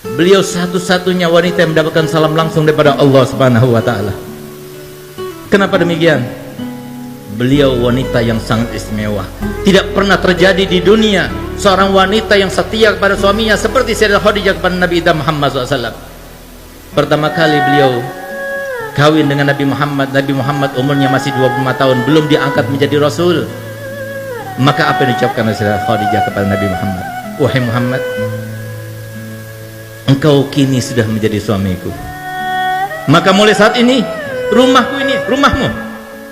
Beliau satu-satunya wanita yang mendapatkan salam langsung daripada Allah Subhanahu wa taala. Kenapa demikian? Beliau wanita yang sangat istimewa. Tidak pernah terjadi di dunia seorang wanita yang setia kepada suaminya seperti Sayyidah Khadijah kepada Nabi Muhammad SAW. Pertama kali beliau kawin dengan Nabi Muhammad. Nabi Muhammad umurnya masih 25 tahun, belum diangkat menjadi Rasul. Maka apa yang diucapkan oleh Sayyidah Khadijah kepada Nabi Muhammad? Wahai Muhammad, engkau kini sudah menjadi suamiku. Maka mulai saat ini, rumahku ini rumahmu,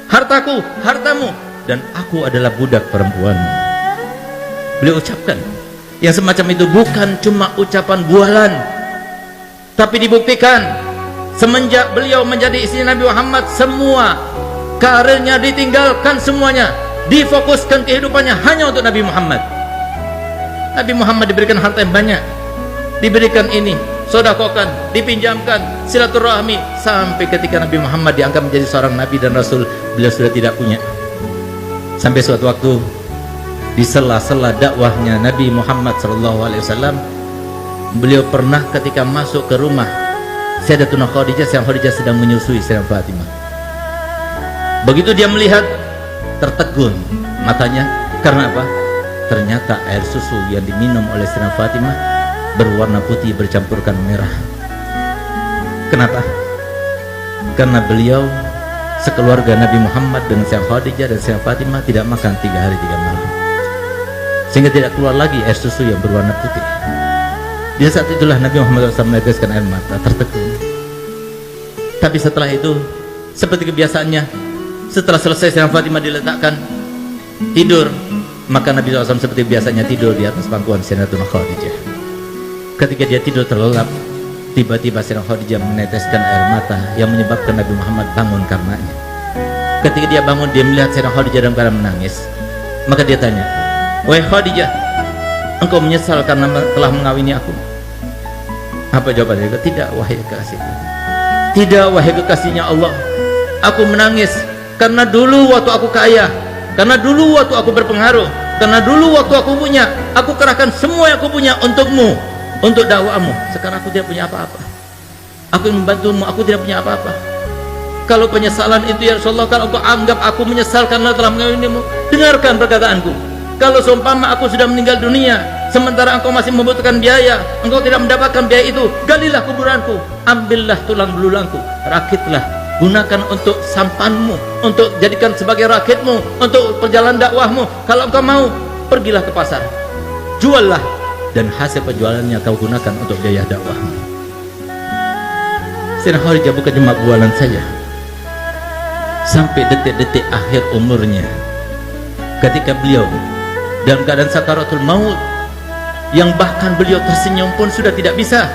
hartaku hartamu, dan aku adalah budak perempuanmu. Beliau ucapkan yang semacam itu bukan cuma ucapan bualan, tapi dibuktikan semenjak beliau menjadi istri Nabi Muhammad, semua karirnya ditinggalkan, semuanya difokuskan kehidupannya hanya untuk Nabi Muhammad. Nabi Muhammad diberikan harta yang banyak, diberikan ini, sodakokan, dipinjamkan, silaturahmi, sampai ketika Nabi Muhammad diangkat menjadi seorang Nabi dan Rasul, beliau sudah tidak punya. Sampai suatu waktu di sela-sela dakwahnya Nabi Muhammad SAW, beliau pernah ketika masuk ke rumah Sayyidatuna Khadijah, Sayyidah Khadijah sedang menyusui Sayyidah Fatimah. Begitu dia melihat, tertegun matanya. Karena apa? Ternyata air susu yang diminum oleh Sayyidah Fatimah berwarna putih bercampurkan merah. Kenapa? Karena beliau sekeluarga Nabi Muhammad dengan Sayyidah Khadijah dan Sayyidah Fatimah tidak makan 3 hari 3 malam, sehingga tidak keluar lagi air susu yang berwarna putih. Di saat itulah Nabi Muhammad SAW meneteskan air mata, tertegun. Tapi setelah itu, seperti kebiasaannya, setelah selesai Sayyidah Fatimah diletakkan tidur, maka Nabi SAW seperti biasanya tidur di atas pangkuan Sayyidatuna Khadijah. Ketika dia tidur terlelap, tiba-tiba Sayyidah Khadijah meneteskan air mata yang menyebabkan Nabi Muhammad bangun karenanya. Ketika dia bangun, dia melihat Sayyidah Khadijah dalam keadaan menangis. Maka dia tanya, "Wahai Khadijah, engkau menyesal karena telah mengawini aku?" Apa jawabannya? "Tidak, wahai kekasihku. Tidak, wahai kekasihnya Allah. Aku menangis karena dulu waktu aku kaya, karena dulu waktu aku berpengaruh, karena dulu waktu aku punya, aku kerahkan semua yang aku punya untukmu, untuk dakwahmu. Sekarang aku tidak punya apa-apa. Aku yang membantumu, aku tidak punya apa-apa. Kalau penyesalan itu ya Rasulullah, kalau engkau anggap aku menyesal karena telah mengawinimu, dengarkan perkataanku. Kalau seumpama aku sudah meninggal dunia, sementara engkau masih membutuhkan biaya, engkau tidak mendapatkan biaya itu, galilah kuburanku, ambillah tulang belulangku, rakitlah, gunakan untuk sampanmu, untuk jadikan sebagai rakitmu, untuk perjalanan dakwahmu. Kalau engkau mau, pergilah ke pasar, juallah, dan hasil penjualannya kau gunakan untuk biaya dakwahmu." Sayyidah Khadijah bukan cuma bualan saja. Sampai detik-detik akhir umurnya, ketika beliau dalam keadaan sakaratul maut, yang bahkan beliau tersenyum pun sudah tidak bisa,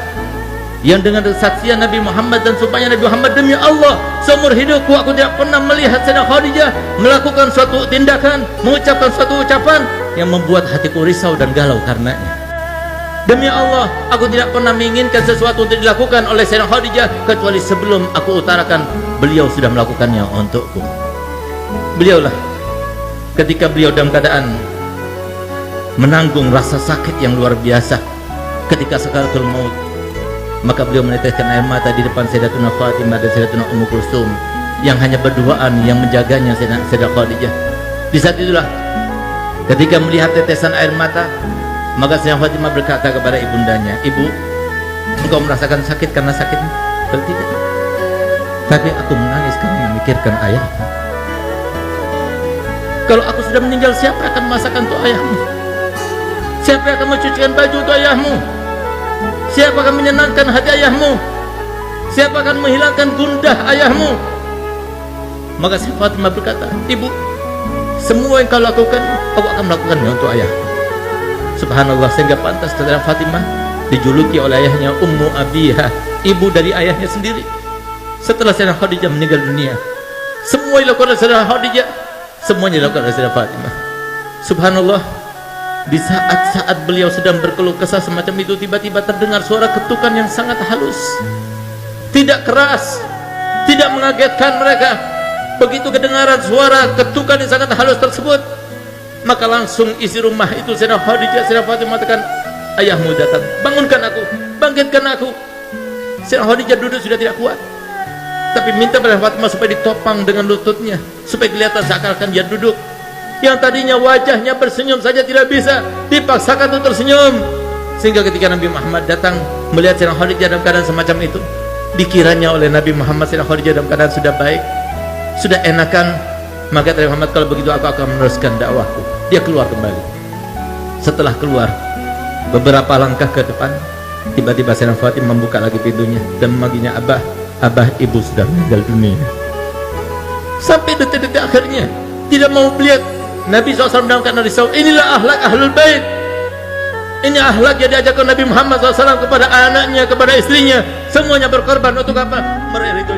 yang dengan kesaksian Nabi Muhammad dan sumpahnya Nabi Muhammad, "Demi Allah, seumur hidupku aku tidak pernah melihat Sayyidah Khadijah melakukan suatu tindakan, mengucapkan suatu ucapan yang membuat hatiku risau dan galau karenanya. Demi Allah, aku tidak pernah menginginkan sesuatu untuk dilakukan oleh Sayyidah Khadijah kecuali sebelum aku utarakan, beliau sudah melakukannya untukku." Beliaulah ketika beliau dalam keadaan menanggung rasa sakit yang luar biasa ketika sakaratul maut, maka beliau meneteskan air mata di depan Sayyidatuna Fatimah dan Sayyidatuna Ummu Kulsum yang hanya berduaan yang menjaganya Sayyidah Khadijah. Di saat itulah ketika melihat tetesan air mata, maka Sayyidah Fatimah berkata kepada ibundanya, "Ibu, engkau merasakan sakit karena sakitmu?" "Tidak, tapi aku menangis karena memikirkan ayahmu. Kalau aku sudah meninggal, siapa akan masakan untuk ayahmu? Siapa yang akan mencucikan baju untuk ayahmu? Siapa akan menyenangkan hati ayahmu? Siapa akan menghilangkan gundah ayahmu?" Maka Sayyidah Fatimah berkata, "Ibu, semua yang kau lakukan, aku akan melakukannya untuk ayahku." Subhanallah, sehingga pantas Sayyidah Fatimah dijuluki oleh ayahnya Ummu Abiha, ibu dari ayahnya sendiri. Setelah Sayyidah Khadijah meninggal dunia, semua yang dilakukan oleh Sayyidah Khadijah, semuanya dilakukan oleh Sayyidah Fatimah. Subhanallah, di saat-saat beliau sedang berkeluh kesah semacam itu, tiba-tiba terdengar suara ketukan yang sangat halus, tidak keras, tidak mengagetkan mereka. Begitu kedengaran suara ketukan yang sangat halus tersebut, maka langsung isi rumah itu Sayyidah Khadijah, Sayyidah Fatimah mengatakan, ayahmu datang, bangunkan aku, bangkitkan aku. Sayyidah Khadijah duduk sudah tidak kuat, tapi minta pada Fatimah supaya ditopang dengan lututnya, supaya kelihatan seakan-akan dia duduk. Yang tadinya wajahnya bersenyum saja tidak bisa, dipaksakan untuk tersenyum. Sehingga ketika Nabi Muhammad datang melihat Sayyidah Khadijah dalam keadaan semacam itu, dikiranya oleh Nabi Muhammad Sayyidah Khadijah dalam keadaan sudah baik, sudah enakan. Maka Nabi Muhammad, kalau begitu aku akan meneruskan dakwahku. Dia keluar kembali. Setelah keluar beberapa langkah ke depan, tiba-tiba Sayyidah Fatimah membuka lagi pintunya dan memanggilnya, Abah, Abah, ibu sudah meninggal dunia. Sampai detik-detik akhirnya tidak mau melihat Nabi SAW dalam keadaan risau. Inilah akhlak ahlul bait. Ini akhlak yang diajarkan Nabi Muhammad SAW kepada anaknya, kepada istrinya. Semuanya berkorban untuk apa? Meraih ridho